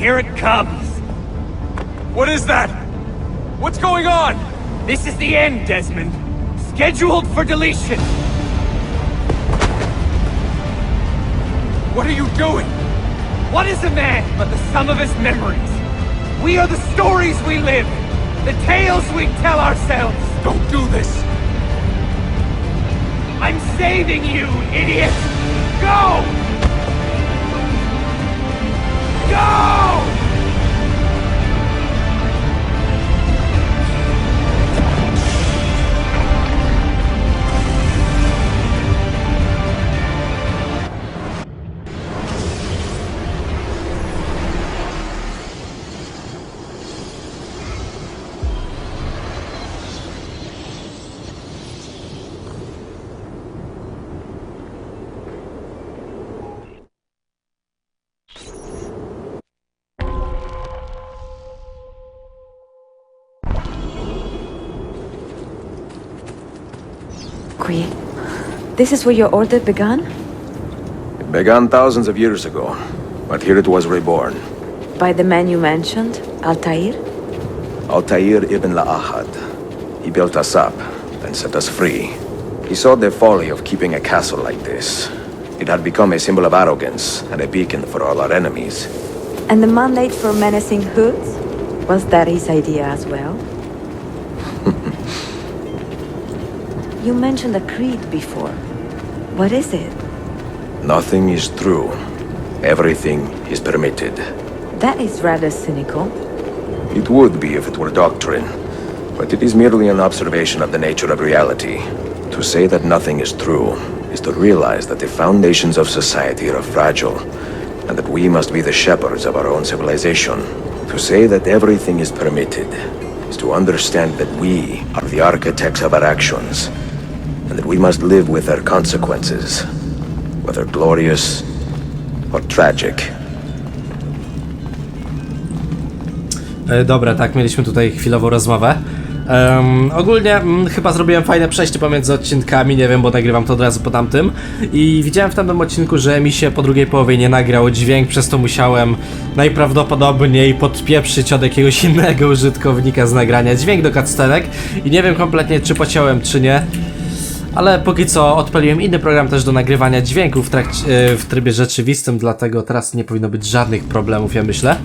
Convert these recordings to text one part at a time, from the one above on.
Here it comes. What is that? What's going on? This is the end, Desmond. Scheduled for deletion. What are you doing? What is a man but the sum of his memories? We are the stories we live, the tales we tell ourselves. Don't do this. I'm saving you, idiot! Go! Go! This is where your order began? It began thousands of years ago, but here it was reborn. By the man you mentioned, Altair? Altair ibn La'ahad. He built us up and set us free. He saw the folly of keeping a castle like this. It had become a symbol of arrogance and a beacon for all our enemies. And the mandate for menacing hoods? Was that his idea as well? You mentioned a creed before. What is it? Nothing is true. Everything is permitted. That is rather cynical. It would be if it were doctrine, but it is merely an observation of the nature of reality. To say that nothing is true is to realize that the foundations of society are fragile, and that we must be the shepherds of our own civilization. To say that everything is permitted is to understand that we are the architects of our actions, and that we must live with their consequences, whether glorious or tragic. Dobra, tak, mieliśmy tutaj chwilową rozmowę. Ogólnie chyba zrobiłem fajne przejście pomiędzy odcinkami, nie wiem, bo nagrywam to od razu po tamtym. I widziałem w tamtym odcinku, że mi się po drugiej połowie nie nagrał dźwięk, przez to musiałem najprawdopodobniej podpieprzyć od jakiegoś innego użytkownika z nagrania dźwięk do cutscenek. I nie wiem kompletnie, czy pociąłem, czy nie. Ale póki co odpaliłem inny program też do nagrywania dźwięków w trybie rzeczywistym, dlatego teraz nie powinno być żadnych problemów, ja myślę.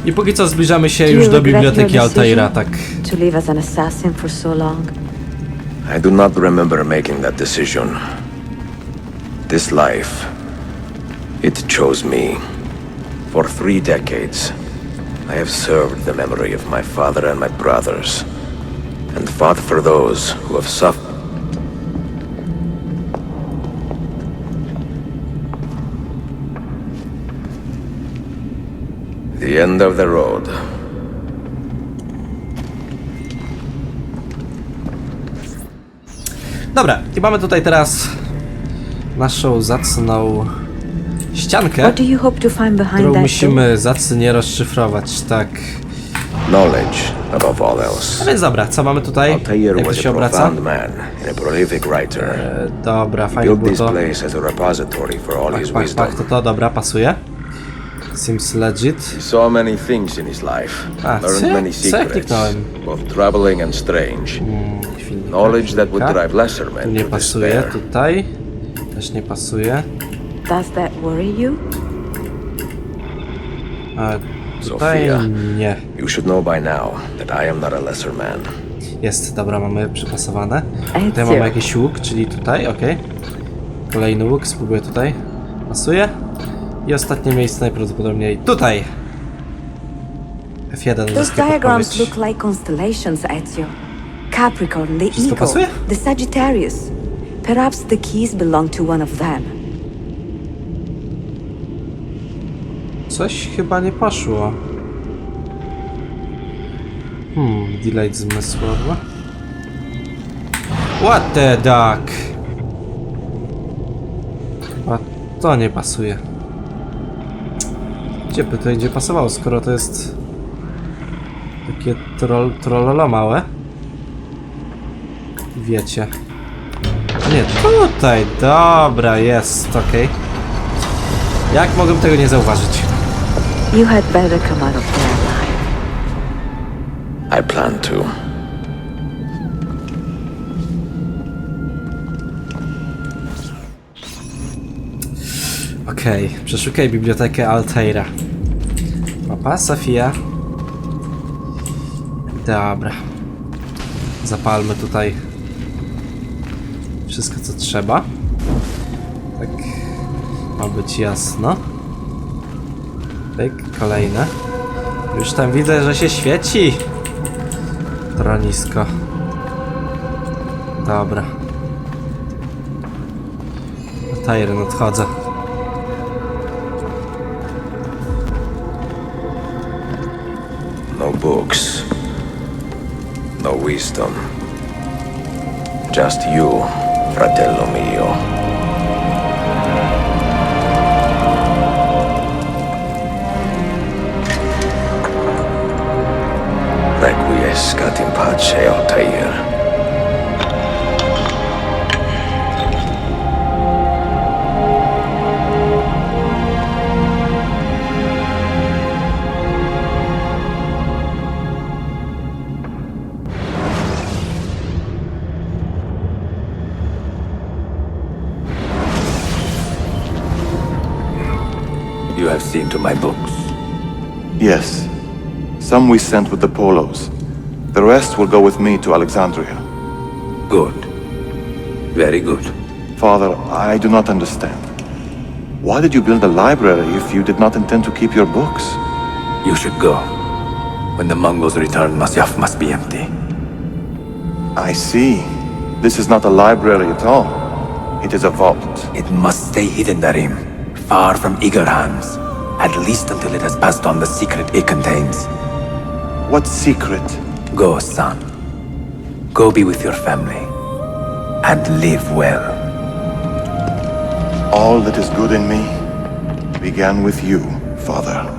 I póki co zbliżamy się już do biblioteki Altaira, tak. To live as an assassin for so long. I do not remember making that decision. This life, it chose me. For 3 decades, I have served the memory of my father and my brothers, and fought for those who have suffered. The end of the road. Dobra, i mamy tutaj teraz naszą zacną ściankę, What do you hope to find behind którą that musimy zacnie rozszyfrować, tak. Knowledge above all else. A więc dobra, co mamy tutaj? Altair Jak to was się a obraca? profound man and a prolific writer. Dobra, He fajnie built było this to. place as a repository for all his wisdom. To dobra, pasuje. Seems legit. He saw many things in his life, learned many secrets, kliknąłem? both troubling and strange. Chwilkę, Knowledge that would chwilkę. drive lesser Tu men nie to pasuje, despair. tutaj też nie pasuje. Does that worry you? A tutaj Sofia, nie. you should know by now that I am not a lesser man. Jest, dobra, mamy przypasowane. Tutaj Ezio. mamy jakiś łuk, czyli tutaj, okej. Kolejny łuk, spróbuję tutaj. Pasuje. I ostatnie miejsce najprawdopodobniej tutaj. F1 Those zyskuje diagrams podpowiedź. look like constellations, Ezio. Capricorn, the Wszystko Eagle, pasuje? the Sagittarius. Perhaps the keys belong to one of them. Coś chyba nie poszło. Delay zmysłowy. What the duck? Chyba to nie pasuje. Gdzie by to idzie pasowało, skoro to jest takie trollolo małe? Wiecie. Nie, tutaj, dobra, jest, okej. Jak mogłem tego nie zauważyć? You had better come out of there alive. I plan to. Okej, przeszukaj bibliotekę Altaira. Mapa, Sofia. Dobra. Zapalmy tutaj wszystko, co trzeba. Tak. Ma być jasno. Pyk, kolejne. Już tam widzę, że się świeci. Tronisko. Dobra. Altair, nadchodzę. No books. No wisdom. Just you, fratello mio. Requiescat in pace, Altair. You have seen to my books. Yes. Some we sent with the Polos. The rest will go with me to Alexandria. Good. Very good. Father, I do not understand. Why did you build a library if you did not intend to keep your books? You should go. When the Mongols return, Masyaf must be empty. I see. This is not a library at all. It is a vault. It must stay hidden, Darim. Far from eager hands. At least until it has passed on the secret it contains. What secret? Go, son. Go be with your family. And live well. All that is good in me began with you, Father.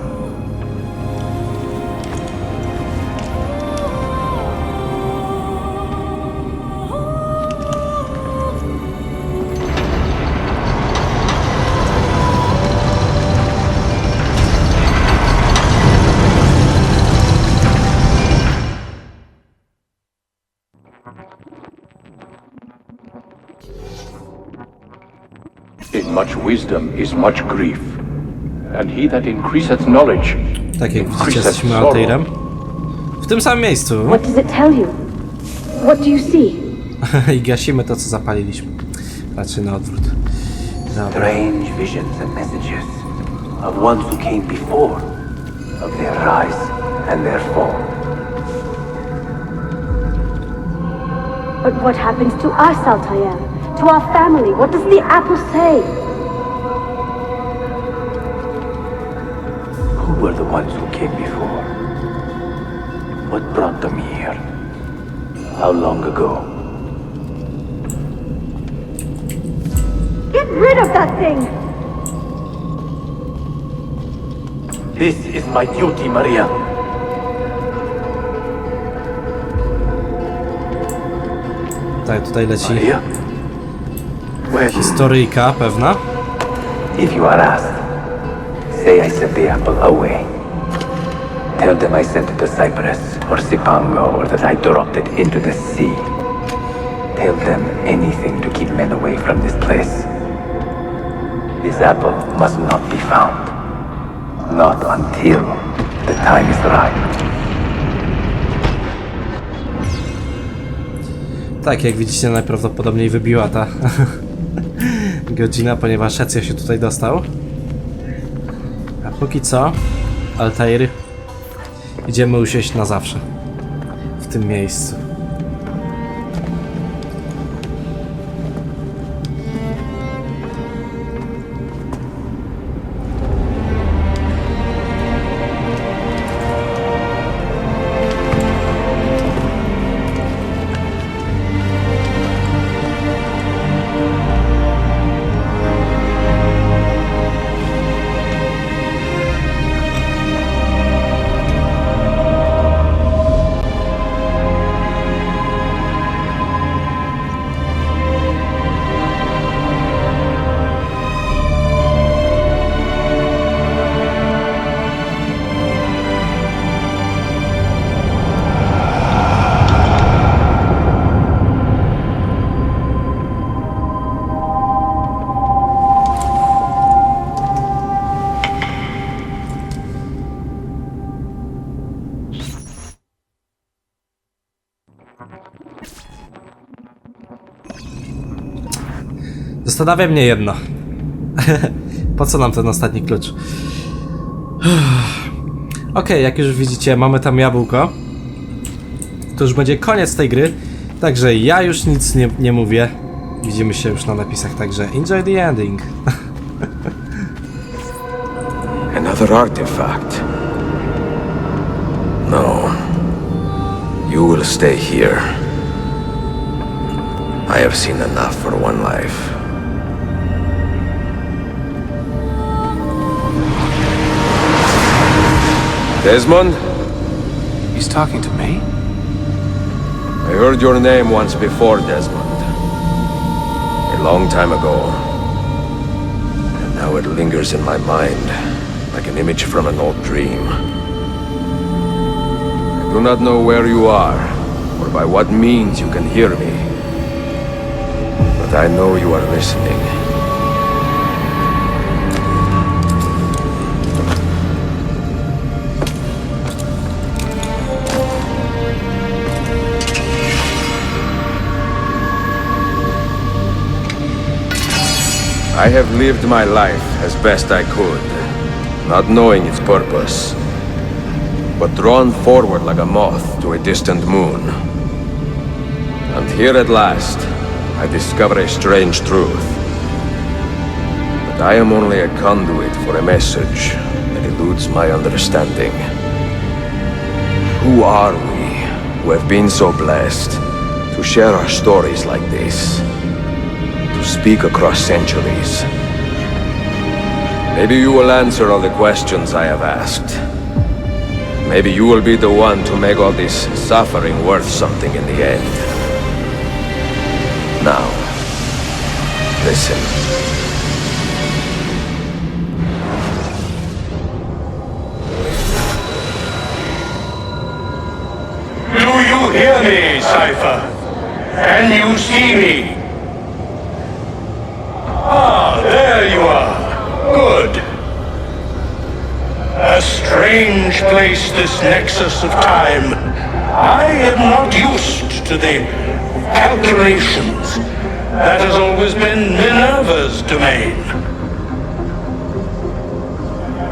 In much wisdom is much grief, and he that increaseth knowledge Tak jak widzicie, increaseth jesteśmy sorrow. Altairem. W tym samym miejscu. What does it tell you? What do you see? I gasimy to, co zapaliliśmy. Raczej na odwrót. Dobra. Strange visions and messages of ones who came before, of their rise and their fall. But what happens to us, Altair? To our family? What does the apple say? Who were the ones who came before? What brought them here? How long ago? Get rid of that thing! This is my duty, Maria. Tak, tutaj leci Maria? Where? historyjka pewna. If you are asked, say I sent the apple away. Tell them I sent it to Cyprus or Cipango, or that I dropped it into the sea. Tell them anything to keep men away from this place. This apple must not be found. Not until the time is right. Tak, jak widzicie, najprawdopodobniej wybiła ta godzina, ponieważ Ezio się tutaj dostał. A póki co, Altair, idziemy usiąść na zawsze w tym miejscu. Zastanawia mnie jedno. Po co nam ten ostatni klucz? Okej, jak już widzicie, mamy tam jabłko. To już będzie koniec tej gry. Także ja już nic nie mówię. Widzimy się już na napisach, także enjoy the ending. Another artifact. No. You will stay here. I have seen enough for one life. Desmond? He's talking to me? I heard your name once before, Desmond. A long time ago. And now it lingers in my mind, like an image from an old dream. I do not know where you are, or by what means you can hear me. But I know you are listening. I have lived my life as best I could, not knowing its purpose, but drawn forward like a moth to a distant moon. And here at last, I discover a strange truth. But I am only a conduit for a message that eludes my understanding. Who are we who have been so blessed to share our stories like this? To speak across centuries. Maybe you will answer all the questions I have asked. Maybe you will be the one to make all this suffering worth something in the end. Now, listen. Do you hear me, Cypher? Can you see me? Ah, there you are. Good. A strange place, this nexus of time. I am not used to the calculations. That has always been Minerva's domain.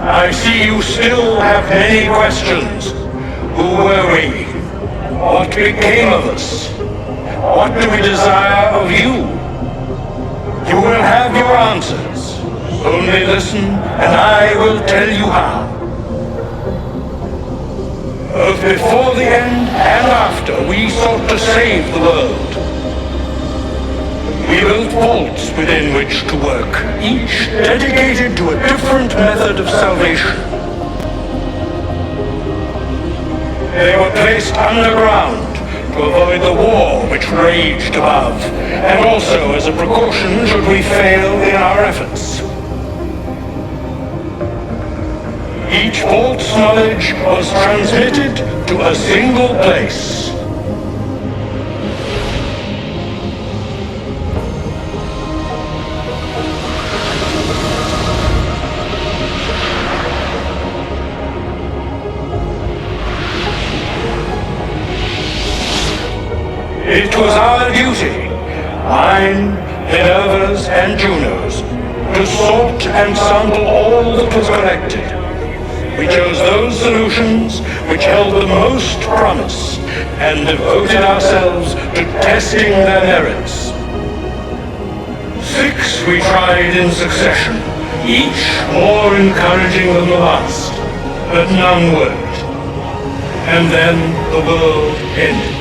I see you still have many questions. Who were we? What became of us? What do we desire of you? You will have your answers. Only listen, and I will tell you how. Both before the end and after, we sought to save the world. We built vaults within which to work, each dedicated to a different method of salvation. They were placed underground to avoid the war which raged above, and also as a precaution should we fail in our efforts. Each vault's knowledge was transmitted to a single place. It was our duty, mine, Minerva's, and Juno's, to sort and sample all that was collected. We chose those solutions which held the most promise and devoted ourselves to testing their merits. 6 we tried in succession, each more encouraging than the last, but none worked. And then the world ended.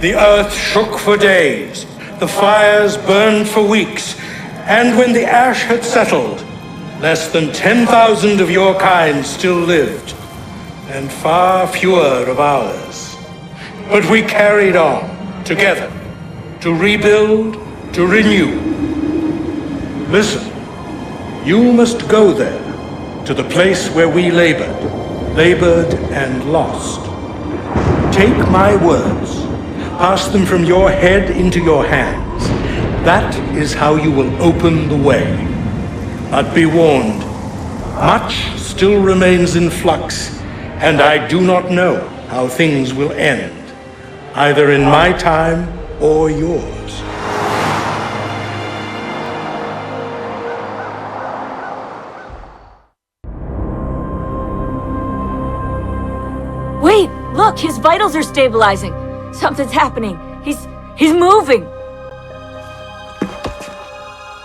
The earth shook for days, the fires burned for weeks, and when the ash had settled, less than 10,000 of your kind still lived, and far fewer of ours. But we carried on, together, to rebuild, to renew. Listen, you must go there, to the place where we labored and lost. Take my words, pass them from your head into your hands. That is how you will open the way. But be warned, much still remains in flux, and I do not know how things will end, either in my time or yours. Wait, look, his vitals are stabilizing. Something's happening. He's moving.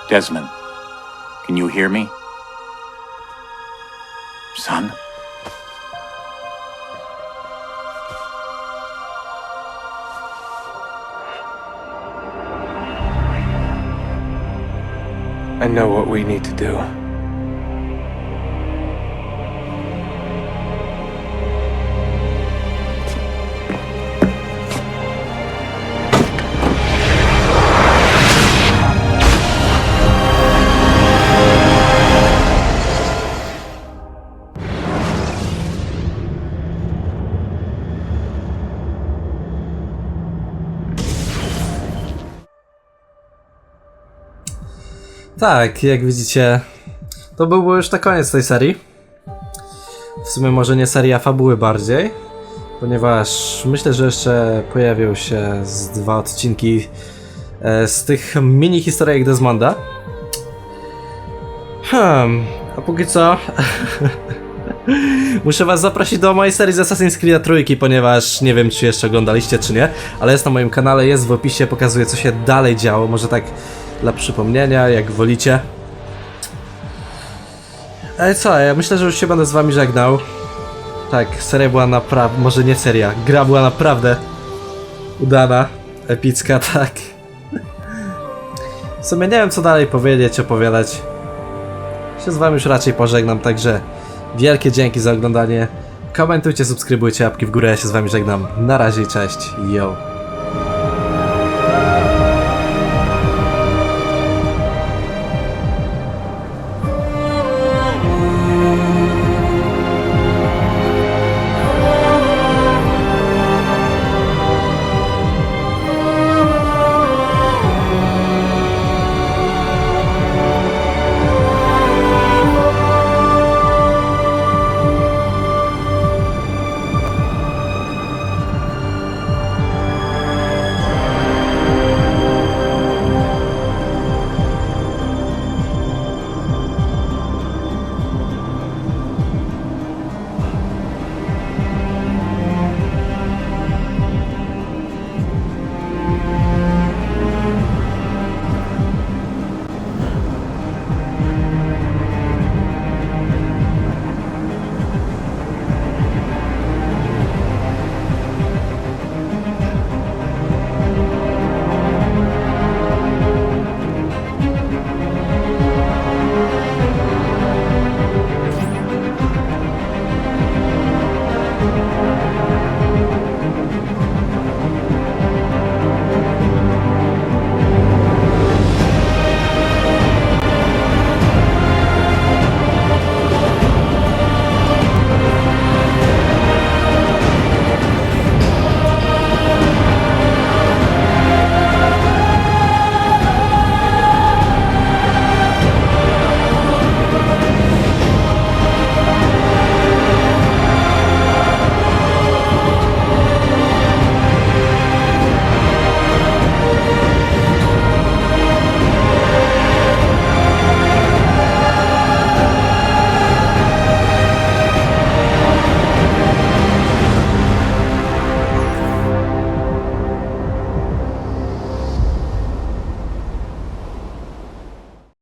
Desmond, can you hear me? Son? I know what we need to do. Tak, jak widzicie, to był już na koniec tej serii. W sumie może nie seria fabuły bardziej, ponieważ myślę, że jeszcze pojawią się z 2 odcinki z tych mini historyjek Desmonda. A póki co muszę was zaprosić do mojej serii z Assassin's Creed Trójki, ponieważ nie wiem, czy jeszcze oglądaliście, czy nie, ale jest na moim kanale, jest w opisie, pokazuje, co się dalej działo, może tak dla przypomnienia, jak wolicie. Ale co, ja myślę, że już się będę z wami żegnał. Tak, seria była naprawdę, może nie seria, gra była naprawdę udana, epicka, tak. W sumie nie wiem, co dalej powiedzieć, opowiadać. Się z wami już raczej pożegnam, także wielkie dzięki za oglądanie. Komentujcie, subskrybujcie, łapki w górę, ja się z wami żegnam. Na razie, cześć, yo.